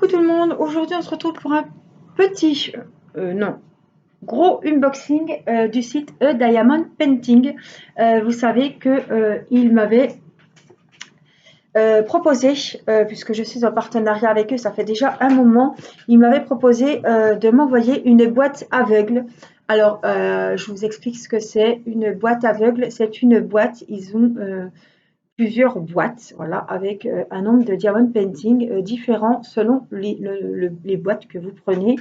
Coucou tout le monde, aujourd'hui on se retrouve pour un petit, non, gros unboxing du site Diamond Painting. Vous savez que il m'avait proposé, puisque je suis en partenariat avec eux, ça fait déjà un moment, il m'avait proposé de m'envoyer une boîte aveugle. Alors, je vous explique ce que c'est. Une boîte aveugle, c'est une boîte, ils ont plusieurs boîtes, voilà, avec un nombre de diamond painting différents selon les boîtes que vous prenez.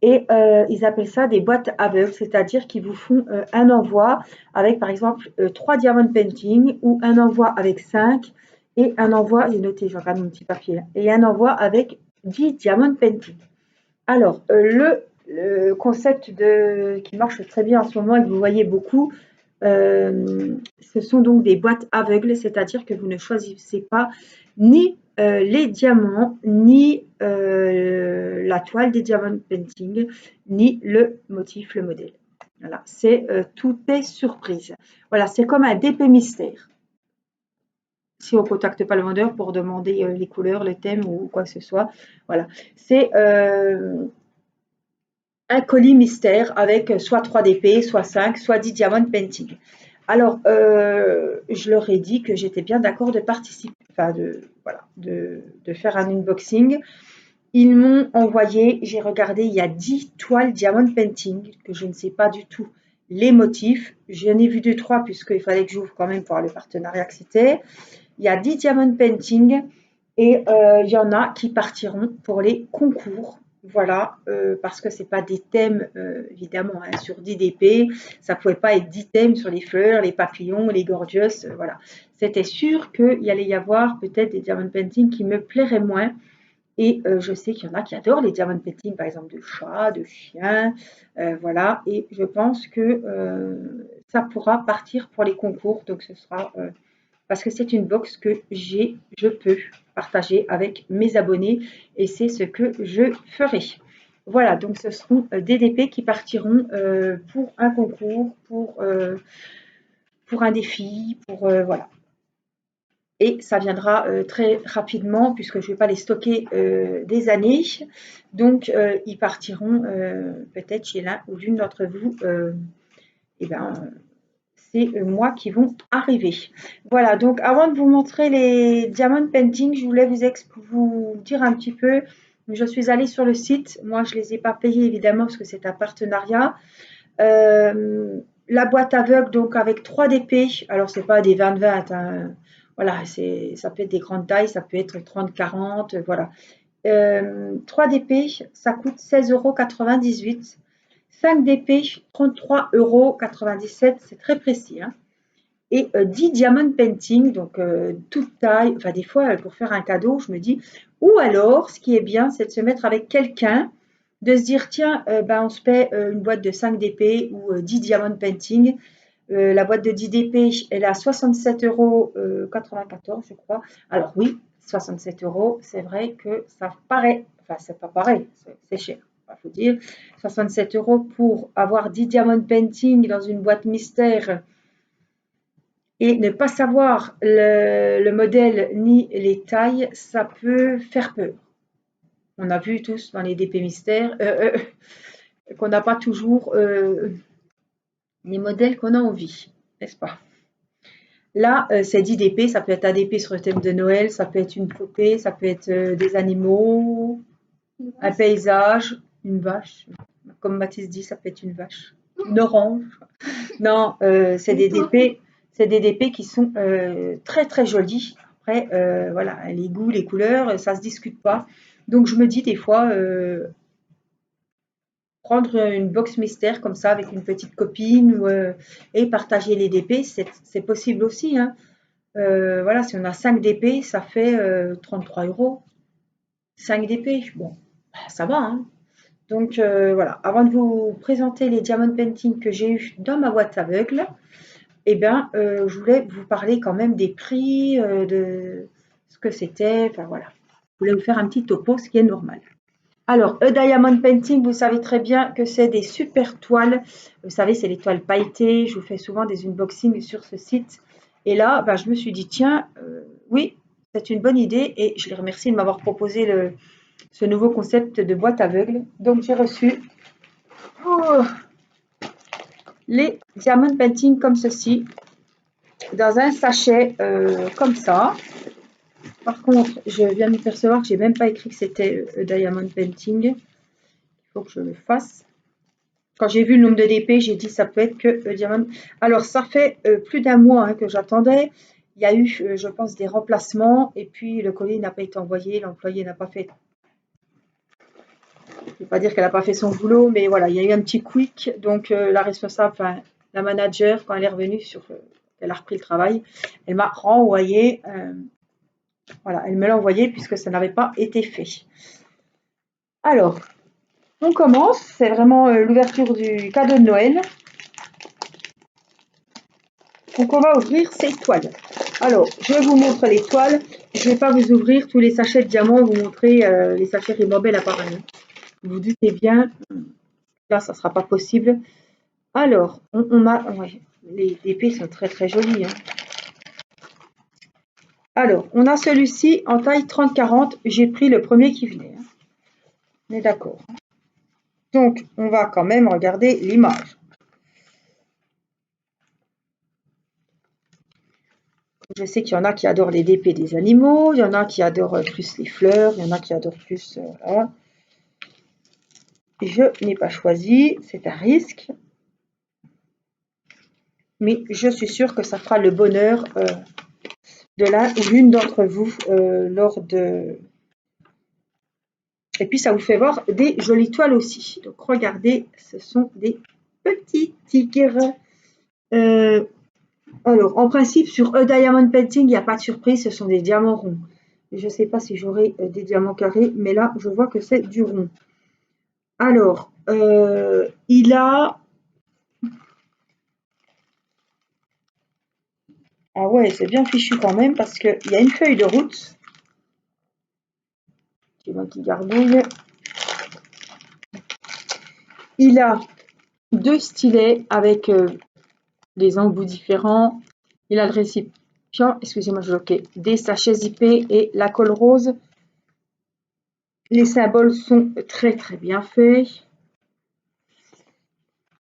Et ils appellent ça des boîtes aveugles, c'est-à-dire qu'ils vous font un envoi avec, par exemple, 3 diamond painting ou un envoi avec 5 et un envoi, j'ai noté, je regarde mon petit papier, là, et un envoi avec 10 diamond painting. Alors, le concept qui marche très bien en ce moment et que vous voyez beaucoup, ce sont donc des boîtes aveugles, c'est-à-dire que vous ne choisissez pas ni les diamants, ni la toile des diamond painting, ni le motif, le modèle. Voilà, tout est surprise. Voilà, c'est comme un DP mystère. Si on ne contacte pas le vendeur pour demander les couleurs, le thème ou quoi que ce soit, voilà. C'est un colis mystère avec soit 3 DP, soit 5, soit 10 diamond painting. Alors, je leur ai dit que j'étais bien d'accord de participer, enfin de faire un unboxing. Ils m'ont envoyé, j'ai regardé, il y a 10 toiles diamond painting que je ne sais pas du tout les motifs. J'en ai vu 2-3 puisqu'il fallait que j'ouvre quand même pour le partenariat que c'était. Il y a 10 diamond painting et il y en a qui partiront pour les concours. Voilà, parce que ce n'est pas des thèmes, évidemment, hein, sur 10 DP. Ça ne pouvait pas être 10 thèmes sur les fleurs, les papillons, les gorgeous. Voilà. C'était sûr qu'il allait y avoir peut-être des diamond painting qui me plairaient moins. Et je sais qu'il y en a qui adorent les diamond painting, par exemple de chats, de chiens. Voilà. Et je pense que ça pourra partir pour les concours. Donc ce sera parce que c'est une box que je peux partager avec mes abonnés et c'est ce que je ferai. Voilà, donc ce seront des DP qui partiront pour un concours, pour un défi, voilà. Et ça viendra très rapidement puisque je ne vais pas les stocker des années. Donc, ils partiront peut-être chez l'un ou l'une d'entre vous. Et ben, c'est moi qui vont arriver. Voilà, donc avant de vous montrer les diamond painting, je voulais vous dire un petit peu. Je suis allée sur le site. Moi, je ne les ai pas payés évidemment parce que c'est un partenariat. La boîte aveugle, donc avec 3 DP. Alors, c'est pas des 20-20. Hein. Voilà, ça peut être des grandes tailles, ça peut être 30-40. Voilà. 3 DP, ça coûte 16,98 €. 5 DP, 33,97 €, c'est très précis. Hein. Et 10 diamond painting, donc toute taille, enfin des fois pour faire un cadeau, je me dis, ou alors ce qui est bien, c'est de se mettre avec quelqu'un, de se dire, tiens, ben, on se paie une boîte de 5 DP ou 10 diamond painting. La boîte de 10 DP, elle est à 67,94 €, je crois. Alors oui, 67 €, c'est vrai que ça paraît, enfin c'est pas pareil, c'est cher. Il faut dire 67 € pour avoir 10 diamond painting dans une boîte mystère et ne pas savoir le modèle ni les tailles, ça peut faire peur. On a vu tous dans les DP mystères qu'on n'a pas toujours les modèles qu'on a envie, n'est-ce pas? Là, c'est 10 DP, ça peut être un DP sur le thème de Noël, ça peut être une poupée, ça peut être des animaux, un paysage, une vache. Comme Mathis dit, ça peut être une vache, une orange. Non, c'est des DP qui sont très très jolis. Après, voilà, les goûts, les couleurs, ça se discute pas. Donc je me dis des fois, prendre une box mystère comme ça avec une petite copine et partager les DP, c'est possible aussi. Hein. Voilà, si on a 5 DP, ça fait 33 €. 5 DP, bon, ça va. Hein. Donc voilà, avant de vous présenter les diamond painting que j'ai eu dans ma boîte aveugle, eh bien, je voulais vous parler quand même des prix, de ce que c'était. Enfin voilà, je voulais vous faire un petit topo, ce qui est normal. Alors, Diamond Painting, vous savez très bien que c'est des super toiles. Vous savez, c'est les toiles pailletées. Je vous fais souvent des unboxings sur ce site. Et là, je me suis dit, tiens, oui, c'est une bonne idée. Et je les remercie de m'avoir proposé ce nouveau concept de boîte aveugle. Donc j'ai reçu oh, les diamond painting comme ceci, dans un sachet comme ça. Par contre, je viens de percevoir que j'ai même pas écrit que c'était diamond painting. Il faut que je le fasse. Quand j'ai vu le nombre de DP, j'ai dit ça peut être que diamond. Alors ça fait plus d'un mois que j'attendais. Il y a eu, je pense, des remplacements et puis le colis n'a pas été envoyé, l'employé n'a pas fait. Je ne vais pas dire qu'elle n'a pas fait son boulot, mais voilà, il y a eu un petit quick. Donc la responsable, enfin la manager, quand elle est revenue elle a repris le travail, elle m'a renvoyé. Voilà, elle me l'a envoyé puisque ça n'avait pas été fait. Alors, on commence. C'est vraiment l'ouverture du cadeau de Noël. Donc on va ouvrir ces toiles. Alors, je vous montre les toiles. Je ne vais pas vous ouvrir tous les sachets de diamants, vous montrer les sachets Rimmel apparemment. Vous vous doutez bien, là ça ne sera pas possible. Alors, on a... Ouais, les épées sont très très jolies. Hein. Alors, on a celui-ci en taille 30-40. J'ai pris le premier qui venait. Hein. On est d'accord. Donc, on va quand même regarder l'image. Je sais qu'il y en a qui adorent les DP des animaux, il y en a qui adorent plus les fleurs, il y en a qui adorent plus... voilà. Je n'ai pas choisi, c'est un risque. Mais je suis sûre que ça fera le bonheur de l'un ou l'une d'entre vous lors de... Et puis ça vous fait voir des jolies toiles aussi. Donc regardez, ce sont des petits tigres. Alors en principe sur Diamond Painting, il n'y a pas de surprise, ce sont des diamants ronds. Je ne sais pas si j'aurai des diamants carrés, mais là je vois que c'est du rond. Alors, il a... Ah ouais, c'est bien fichu quand même parce qu'il y a une feuille de route. C'est moi qui gargouille. Il a deux stylets avec des embouts différents. Il a le récipient, excusez-moi, je bloquais, des sachets zippés et la colle rose. Les symboles sont très très bien faits.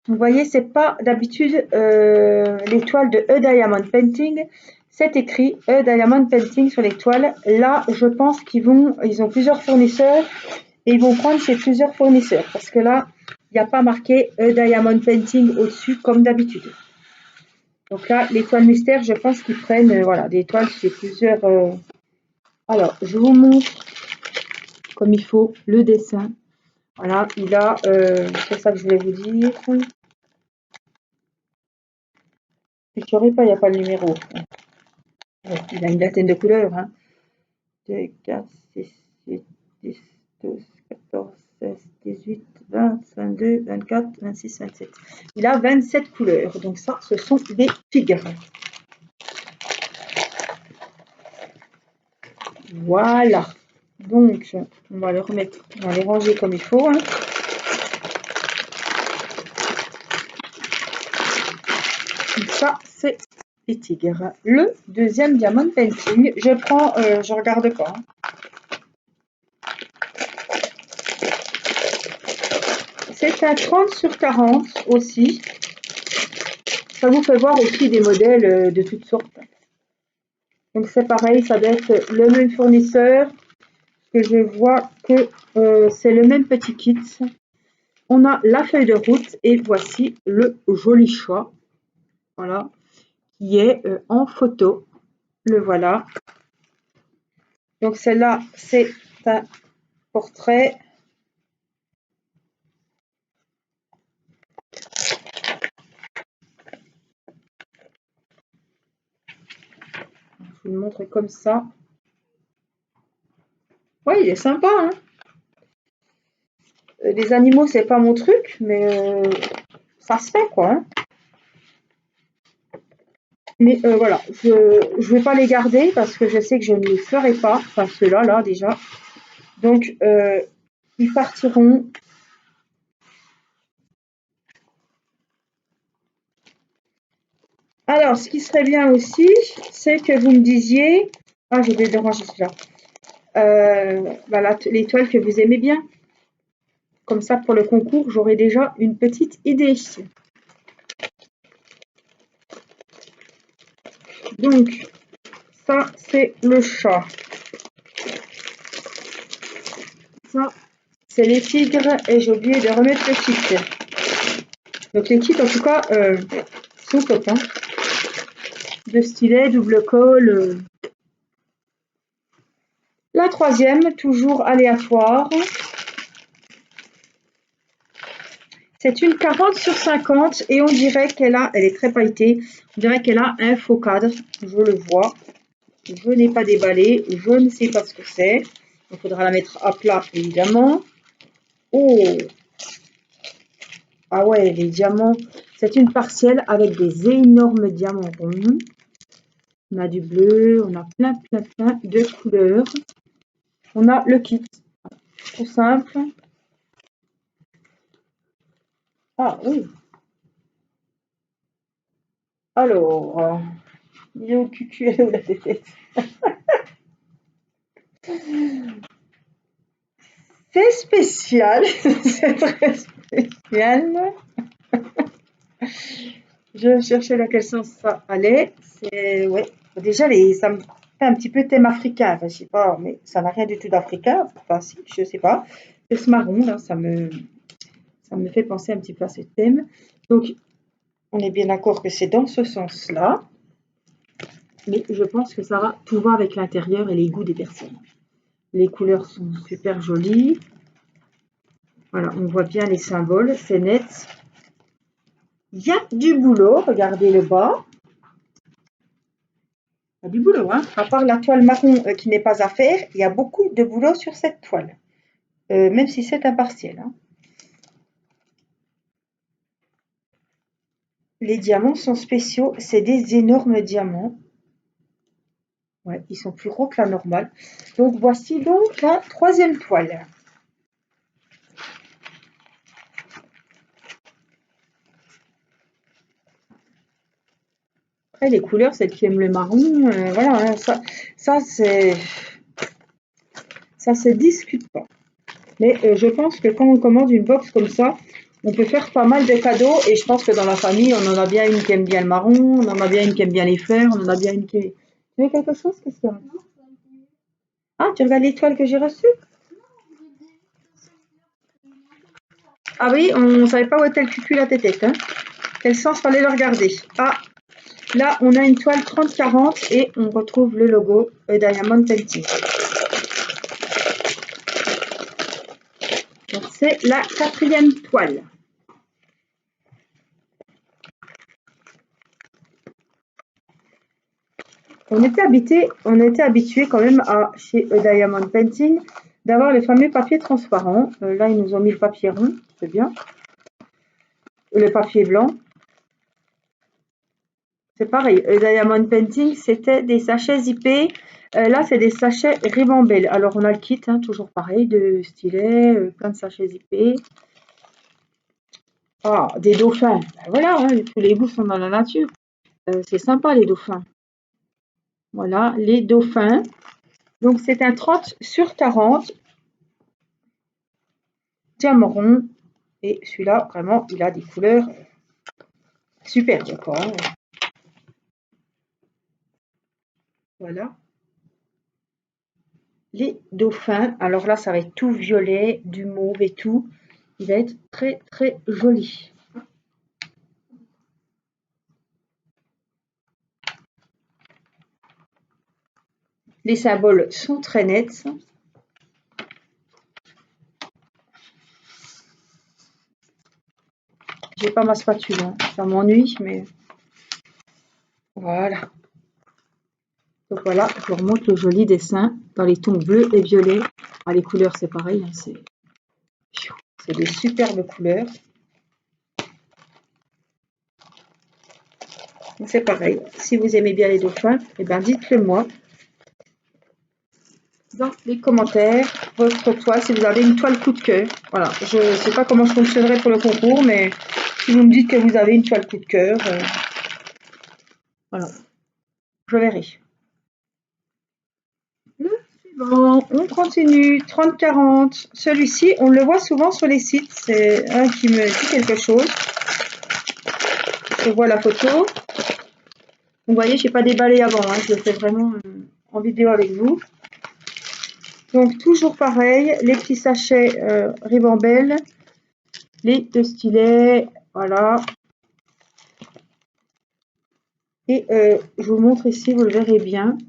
Vous voyez, c'est pas d'habitude l'étoile de Diamond Painting. C'est écrit Diamond Painting sur l'étoile. Là, je pense ils ont plusieurs fournisseurs et ils vont prendre chez plusieurs fournisseurs parce que là, il n'y a pas marqué Diamond Painting au-dessus comme d'habitude. Donc là, l'étoile mystère, je pense qu'ils prennent voilà, des étoiles chez plusieurs. Alors, je vous montre comme il faut le dessin. Voilà, il a, c'est ça que je voulais vous dire. Je ne saurais pas, il n'y a pas le numéro. Ouais, il a une vingtaine de couleurs. Hein. 2, 4, 6, 8, 10, 12, 14, 16, 18, 20, 22, 24, 26, 27. Il a 27 couleurs. Donc ça, ce sont des tigres. Voilà. Donc, on va le remettre, on va les ranger comme il faut. Hein. Donc ça, c'est les tigres. Le deuxième diamond painting, je prends, je regarde pas. Hein. C'est un 30/40 aussi. Ça vous fait voir aussi des modèles de toutes sortes. Donc c'est pareil, ça doit être le même fournisseur. Que je vois que c'est le même petit kit. On a la feuille de route et voici le joli chat. Voilà, qui est en photo. Le voilà. Donc celle-là, c'est un portrait. Je vous le montre comme ça. Oui, il est sympa. Hein. Les animaux, c'est pas mon truc, mais ça se fait quoi. Hein. Mais voilà, je ne vais pas les garder parce que je sais que je ne les ferai pas. Enfin, ceux-là, là, déjà. Donc, ils partiront. Alors, ce qui serait bien aussi, c'est que vous me disiez... Ah, j'ai oublié de ranger celui-là. les toiles que vous aimez bien. Comme ça, pour le concours, j'aurai déjà une petite idée. Donc, ça, c'est le chat. Ça, c'est les tigres. Et j'ai oublié de remettre le kit. Donc, les kits, en tout cas, sont top. Hein. De stylet, double colle. La troisième, toujours aléatoire. C'est une 40 sur 50 et on dirait qu'elle est très pailletée, on dirait qu'elle a un faux cadre, je le vois. Je n'ai pas déballé, je ne sais pas ce que c'est. Il faudra la mettre à plat évidemment. Oh! Ah ouais, les diamants, c'est une partielle avec des énormes diamants ronds. On a du bleu, on a plein de couleurs. On a le kit, tout simple. Ah oui. Alors, il est où le cucu, elle est où la tête? C'est spécial, c'est très spécial. Je cherchais dans quel sens ça allait. C'est ouais. Déjà ça me fait un petit peu thème africain. Enfin, je sais pas, mais ça n'a rien du tout d'africain. Enfin, si, je sais pas. C'est ce marron là, ça me fait penser un petit peu à ce thème. Donc, on est bien d'accord que c'est dans ce sens-là. Mais je pense que ça va tout va avec l'intérieur et les goûts des personnes. Les couleurs sont super jolies. Voilà, on voit bien les symboles, c'est net. Il y a du boulot, regardez le bas. Il y a du boulot, hein. À part la toile marron qui n'est pas à faire, il y a beaucoup de boulot sur cette toile. Même si c'est un partiel. Hein. Les diamants sont spéciaux, c'est des énormes diamants. Ouais, ils sont plus gros que la normale. Donc voici donc la troisième toile. Après, les couleurs, celles qui aiment le marron, voilà, hein, ça se discute pas. Mais je pense que quand on commande une box comme ça, on peut faire pas mal de cadeaux. Et je pense que dans la famille, on en a bien une qui aime bien le marron, on en a bien une qui aime bien les fleurs, on en a bien une qui... Tu veux quelque chose? Qu'est-ce qu'il y a? Ah, tu regardes l'étoile que j'ai reçue? Ah oui, on ne savait pas où était le cucul la tétette. Hein. Quel sens fallait le regarder? Ah, là, on a une toile 30-40 et on retrouve le logo Diamond Painting. Donc, c'est la quatrième toile. On était habitué quand même chez Diamond Painting d'avoir les fameux papiers transparents. Là, ils nous ont mis le papier rond, c'est bien. Le papier blanc. C'est pareil, Diamond Painting, c'était des sachets zippés. Là, c'est des sachets Ribambelle. Alors, on a le kit, hein, toujours pareil, de stylet, plein de sachets zippés. Ah, des dauphins. Ben voilà, hein, tous les bouts sont dans la nature. C'est sympa, les dauphins. Voilà, les dauphins. Donc, c'est un 30 sur 40. Diamant rond. Et celui-là, vraiment, il a des couleurs super, quoi. Hein. Voilà. Les dauphins. Alors là, ça va être tout violet, du mauve et tout. Il va être très joli. Les symboles sont très nets. J'ai pas ma spatule, hein. Ça m'ennuie, mais voilà. Donc voilà, je vous remontre le joli dessin dans les tons bleus et violets. Ah, les couleurs, c'est pareil, hein, c'est des superbes couleurs. C'est pareil. Si vous aimez bien les dauphins, eh ben dites-le moi dans les commentaires votre toile, si vous avez une toile coup de cœur. Voilà, je ne sais pas comment je fonctionnerai pour le concours, mais si vous me dites que vous avez une toile coup de cœur, voilà, je verrai. Le Bon, on continue. 30-40. Celui-ci, on le voit souvent sur les sites. C'est un qui me dit quelque chose. Je vois la photo. Vous voyez, je n'ai pas déballé avant. Hein. Je le fais vraiment en vidéo avec vous. Donc, toujours pareil. Les petits sachets Ribambelle. Les deux stylets. Voilà. Et je vous montre ici, vous le verrez bien.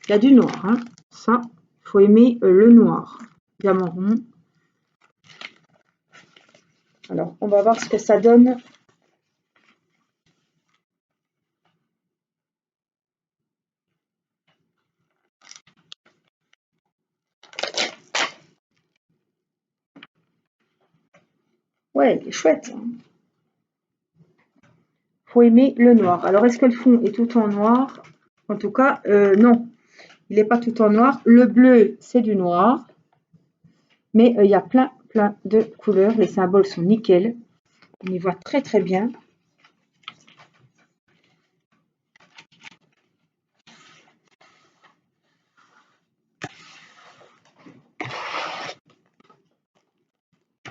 Il y a du noir. Hein. Ça, il faut aimer le noir. Diamant rond. Alors, on va voir ce que ça donne. Ouais, il est chouette. Faut aimer le noir. Alors, est-ce que le fond est tout en noir? En tout cas, non. Il n'est pas tout en noir. Le bleu, c'est du noir. Mais il y a plein de couleurs. Les symboles sont nickel. On y voit très, très bien.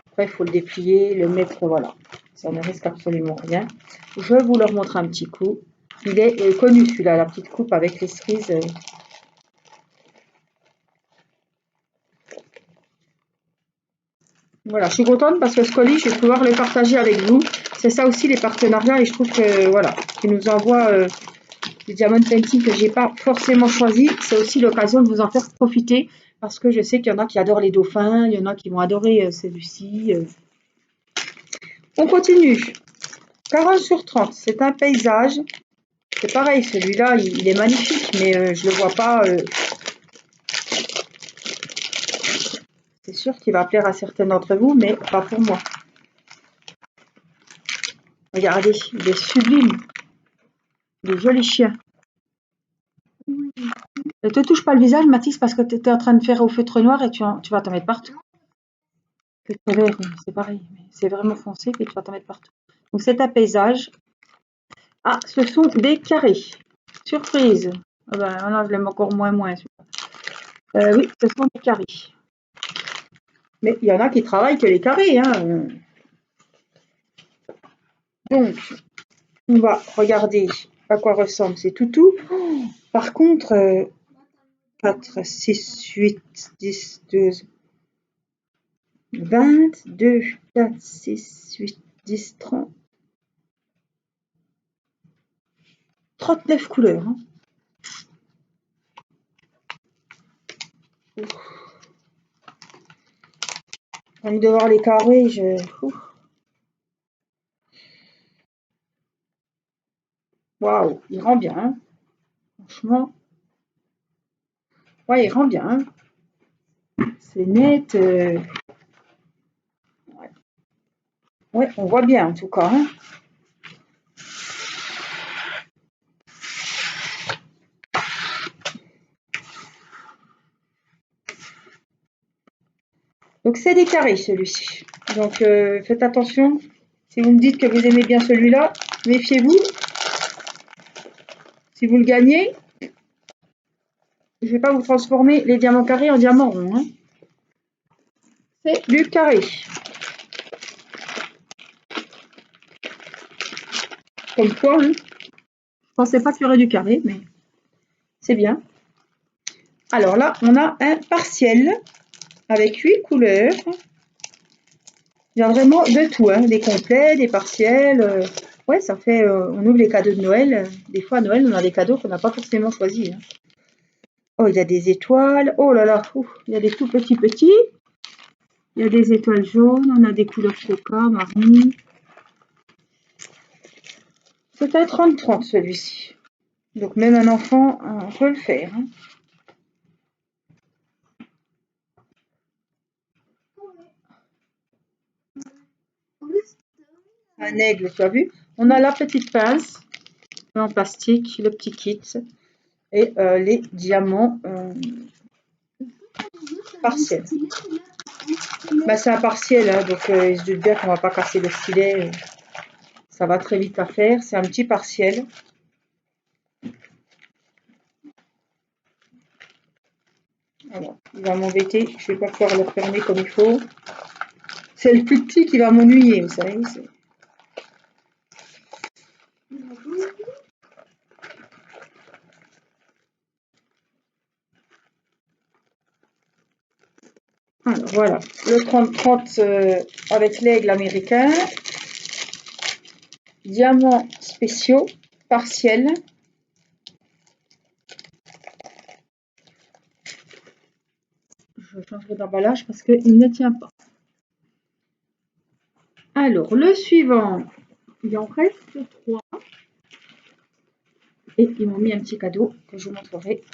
Après, il faut le déplier, le mettre, voilà. Ça ne risque absolument rien. Je vous le remontre un petit coup. Il est connu, celui-là, la petite coupe avec les cerises. Voilà, je suis contente parce que ce colis, je vais pouvoir le partager avec vous. C'est ça aussi les partenariats et je trouve que, voilà, qui nous envoient des diamond painting que j'ai pas forcément choisi. C'est aussi l'occasion de vous en faire profiter parce que je sais qu'il y en a qui adorent les dauphins, il y en a qui vont adorer celui-ci. On continue. 40 sur 30, c'est un paysage. C'est pareil, celui-là, il est magnifique, mais je le vois pas. C'est sûr qu'il va plaire à certains d'entre vous, mais pas pour moi. Regardez, il est sublime. Des jolis chiens. Ne te touche pas le visage, Mathis, parce que tu étais en train de faire au feutre noir et tu vas t'en mettre partout. Feutre vert, c'est pareil, mais c'est vraiment foncé et tu vas t'en mettre partout. Donc c'est un paysage. Ah, ce sont des carrés. Surprise. Ah ben, là, je l'aime encore moins. Oui, ce sont des carrés. Mais il y en a qui travaillent que les carrés. Hein. Donc, on va regarder à quoi ressemble ces toutous. Oh, par contre, 4, 6, 8, 10, 12, 20, 2, 4, 6, 8, 10, 30. 39 couleurs. Hein. Envie de voir les carrés, waouh, il rend bien. Hein. Franchement, ouais, il rend bien. Hein. C'est net. Ouais, on voit bien en tout cas. Hein. Donc c'est des carrés celui-ci. Donc faites attention. Si vous me dites que vous aimez bien celui-là, méfiez-vous. Si vous le gagnez, je ne vais pas vous transformer les diamants carrés en diamants ronds. Hein. C'est du carré. Comme quoi, hein. Je pensais pas qu'il y aurait du carré, mais c'est bien. Alors là, on a un partiel avec 8 couleurs. Il y a vraiment de tout, hein, des complets, des partiels. Ouais, ça fait, on ouvre les cadeaux de Noël. Des fois, à Noël, on a des cadeaux qu'on n'a pas forcément choisis. Hein. Oh, il y a des étoiles. Oh là là, il y a des tout petits. Il y a des étoiles jaunes. On a des couleurs coca, marron. C'est un 30-30 celui-ci. Donc même un enfant peut le faire. Hein. Un aigle, tu as vu? On a la petite pince en plastique, le petit kit et les diamants partiels. Bah, c'est un partiel, hein, donc il se doute bien qu'on va pas casser le stylet. Ça va très vite à faire. C'est un petit partiel. Voilà. va m'embêter. Je ne vais pas pouvoir le fermer comme il faut. C'est le plus petit qui va m'ennuyer, vous savez. Alors voilà, le 30-30 avec l'aigle américain. Diamants spéciaux, partiels. Je changerai d'emballage parce qu'il ne tient pas. Alors, le suivant, il en reste 3. Et ils m'ont mis un petit cadeau que je vous montrerai.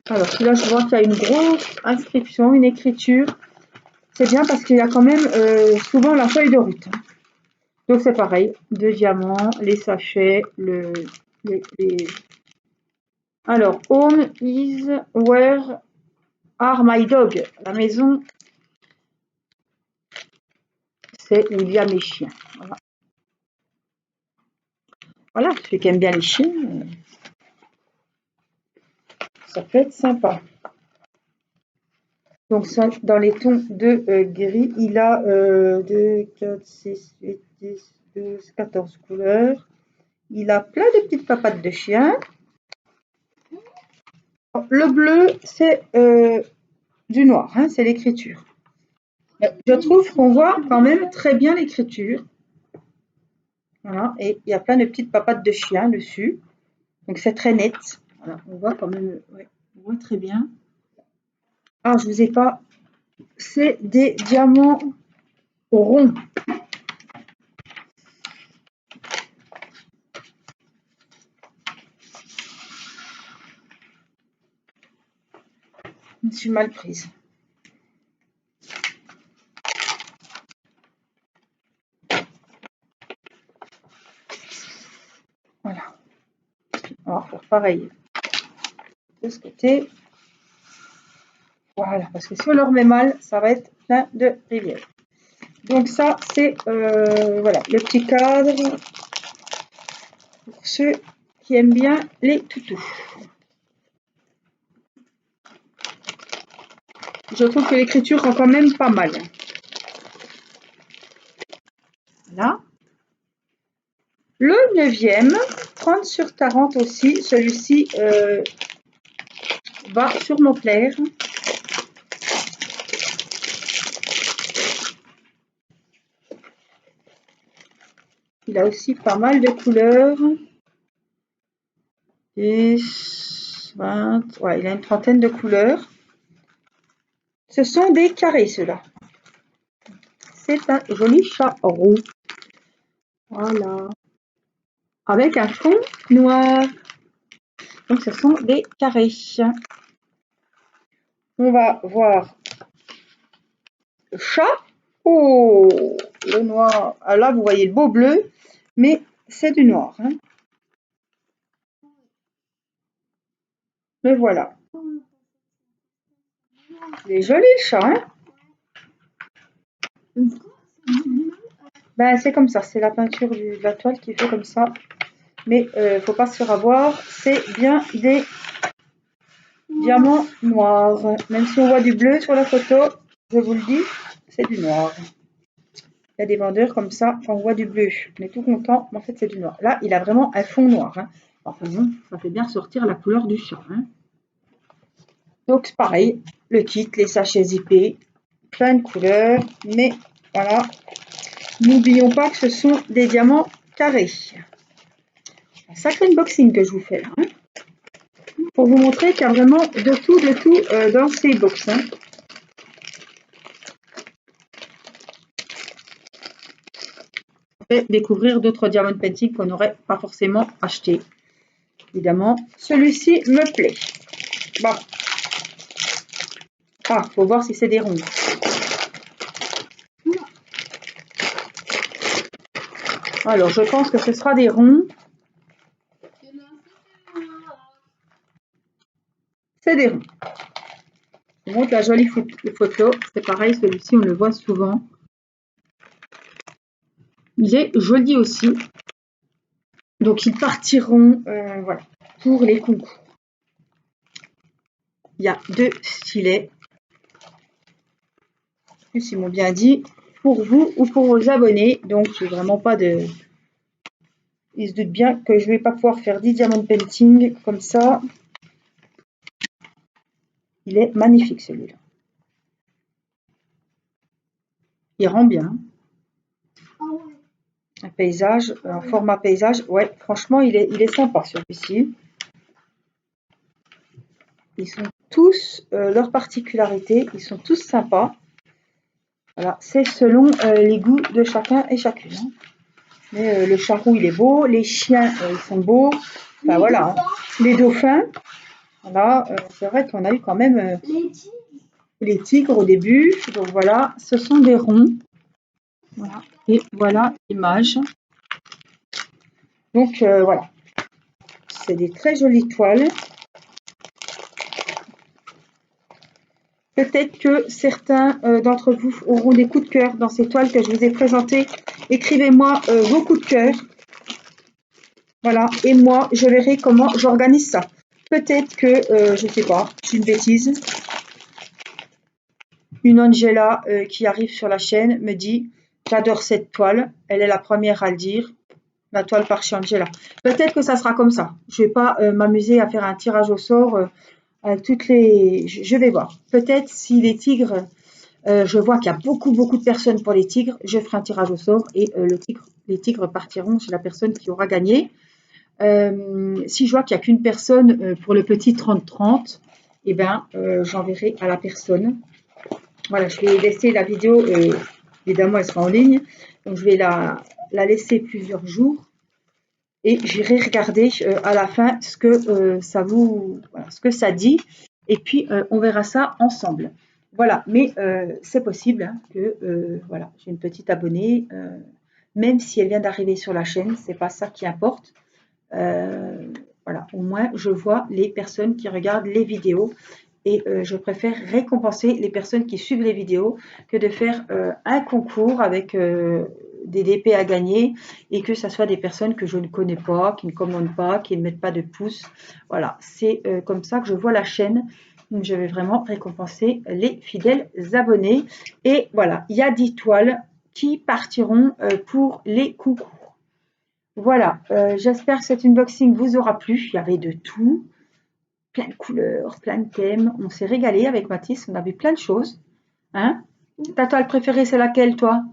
Alors, celui-là, je vois qu'il y a une grosse inscription, une écriture. C'est bien parce qu'il y a quand même souvent la feuille de route. Donc, c'est pareil. 2 diamants, les sachets, les... Alors, home is where are my dog. La maison, c'est où il y a mes chiens. Voilà. Voilà, celui qui aime bien les chiens, ça peut être sympa. Donc, ça, dans les tons de gris, il a 2, 4, 6, 8, 10, 12, 14 couleurs. Il a plein de petites papates de chien. Le bleu, c'est du noir, hein, c'est l'écriture. Je trouve qu'on voit quand même très bien l'écriture. Voilà, et il y a plein de petites papates de chien dessus. Donc, c'est très net. Voilà, on voit quand même, ouais, on voit très bien. Ah, je vous ai pas... C'est des diamants ronds. Je suis mal prise. Voilà. On va faire pareil de ce côté. Voilà, parce que si on le remet mal, ça va être plein de rivières. Donc ça, c'est voilà, le petit cadre pour ceux qui aiment bien les toutous. Je trouve que l'écriture rend quand même pas mal. Voilà. Le 9e, 30 sur 40 aussi. Celui-ci va sûrement plaire. Il a aussi pas mal de couleurs. 10, 20, ouais, il a une trentaine de couleurs. Ce sont des carrés, ceux-là. C'est un joli chat roux. Voilà. Avec un fond noir. Donc, ce sont des carrés. On va voir le chat. Oh, le noir. Ah, là, vous voyez le beau bleu, mais c'est du noir. Hein. Mais voilà. Il est joli, le chat. Hein. Ben, c'est comme ça. C'est la peinture de la toile qui fait comme ça. Mais il ne faut pas se faire avoir. C'est bien des diamants noirs. Même si on voit du bleu sur la photo, je vous le dis, c'est du noir. Il y a des vendeurs comme ça, quand on voit du bleu, on est tout content, mais en fait c'est du noir. Là, il a vraiment un fond noir. Hein. Enfin bon, ça fait bien ressortir la couleur du chat. Hein. Donc c'est pareil, le kit, les sachets zippés, plein de couleurs, mais voilà. N'oublions pas que ce sont des diamants carrés. Un sacré unboxing que je vous fais là. Hein. Pour vous montrer qu'il y a vraiment de tout dans ces box. Hein. Et découvrir d'autres diamond painting qu'on n'aurait pas forcément acheté. Évidemment, celui-ci me plaît. Bon. Ah, faut voir si c'est des ronds. Alors, je pense que ce sera des ronds. C'est des ronds. Je vous montre la jolie photo. C'est pareil, celui-ci, on le voit souvent. Il est joli aussi. Donc, ils partiront, voilà. pour les concours. Il y a 2 stylets. En plus, ils m'ont bien dit pour vous ou pour vos abonnés. Donc, j'ai vraiment pas de... Ils se doutent bien que je vais pas pouvoir faire 10 diamond painting comme ça. Il est magnifique celui-là. Il rend bien. Un paysage, un format paysage. Ouais, franchement, il est sympa celui-ci. Ils sont tous, leur particularité, ils sont tous sympas. Voilà, c'est selon les goûts de chacun et chacune. Hein. Mais le charroux, il est beau. Les chiens, ils sont beaux. Enfin, voilà. Hein. Les dauphins. Voilà, c'est vrai qu'on a eu quand même les tigres au début. Donc voilà, ce sont des ronds. Voilà. Et voilà l'image. Donc voilà. C'est des très jolies toiles. Peut-être que certains d'entre vous auront des coups de cœur dans ces toiles que je vous ai présentées. Écrivez-moi vos coups de cœur. Voilà, et moi, je verrai comment j'organise ça. Peut-être que, je ne sais pas, c'est une bêtise. Une Angela qui arrive sur la chaîne me dit « J'adore cette toile ». Elle est la première à le dire. La toile par chez Angela. Peut-être que ça sera comme ça. Je ne vais pas m'amuser à faire un tirage au sort avec toutes les... Je vais voir. Peut-être si les tigres... je vois qu'il y a beaucoup de personnes pour les tigres. Je ferai un tirage au sort et les tigres partiront chez la personne qui aura gagné. Si je vois qu'il n'y a qu'une personne pour le petit 30-30, eh ben, j'enverrai à la personne. Voilà, je vais laisser la vidéo, évidemment elle sera en ligne, donc je vais la laisser plusieurs jours et j'irai regarder à la fin ce que, ce que ça dit et puis on verra ça ensemble. Voilà, mais c'est possible hein, que voilà, j'ai une petite abonnée, même si elle vient d'arriver sur la chaîne, c'est pas ça qui importe. Voilà, au moins je vois les personnes qui regardent les vidéos et je préfère récompenser les personnes qui suivent les vidéos que de faire un concours avec des DP à gagner et que ce soit des personnes que je ne connais pas, qui ne commandent pas, qui ne mettent pas de pouces. Voilà, c'est comme ça que je vois la chaîne. Donc, je vais vraiment récompenser les fidèles abonnés. Et voilà, il y a 10 toiles qui partiront pour les concours. Voilà, j'espère que cet unboxing vous aura plu. Il y avait de tout, plein de couleurs, plein de thèmes. On s'est régalé avec Mathis, on avait plein de choses. Hein? Ta toile préférée, c'est laquelle, toi?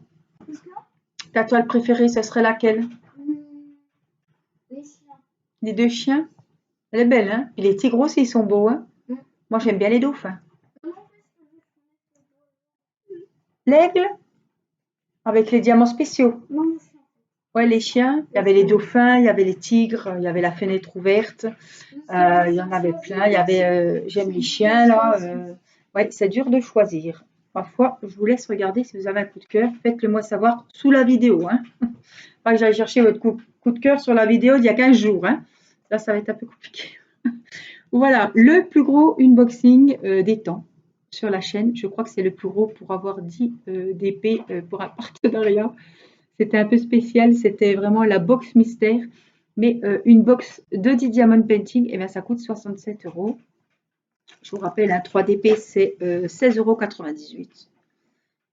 Ta toile préférée, ce serait laquelle? Les chiens. Les 2 chiens? Elle est belle, hein? Et les tigres aussi, ils sont beaux, hein? Moi, j'aime bien les dauphins. L'aigle? Avec les diamants spéciaux. Ouais, les chiens. Il y avait les dauphins, il y avait les tigres, il y avait la fenêtre ouverte. Il y en avait plein. Il y avait j'aime les chiens, là. Ouais, c'est dur de choisir. Parfois, je vous laisse regarder si vous avez un coup de cœur. Faites-le moi savoir sous la vidéo. Hein. Pas que j'aille chercher votre coup de cœur sur la vidéo d'il y a 15 jours. Hein. Là, ça va être un peu compliqué. Voilà, le plus gros unboxing des temps sur la chaîne. Je crois que c'est le plus gros pour avoir 10 DP pour un partenariat. C'était un peu spécial. C'était vraiment la box mystère. Mais une box de 10 diamond painting, eh bien, ça coûte 67 €. Je vous rappelle, un 3 DP, c'est 16,98 €.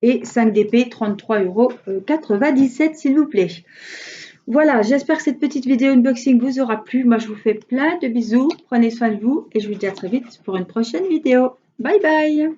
Et 5 DP, 33,97 € s'il vous plaît. Voilà, j'espère que cette petite vidéo unboxing vous aura plu. Moi, je vous fais plein de bisous. Prenez soin de vous et je vous dis à très vite pour une prochaine vidéo. Bye bye!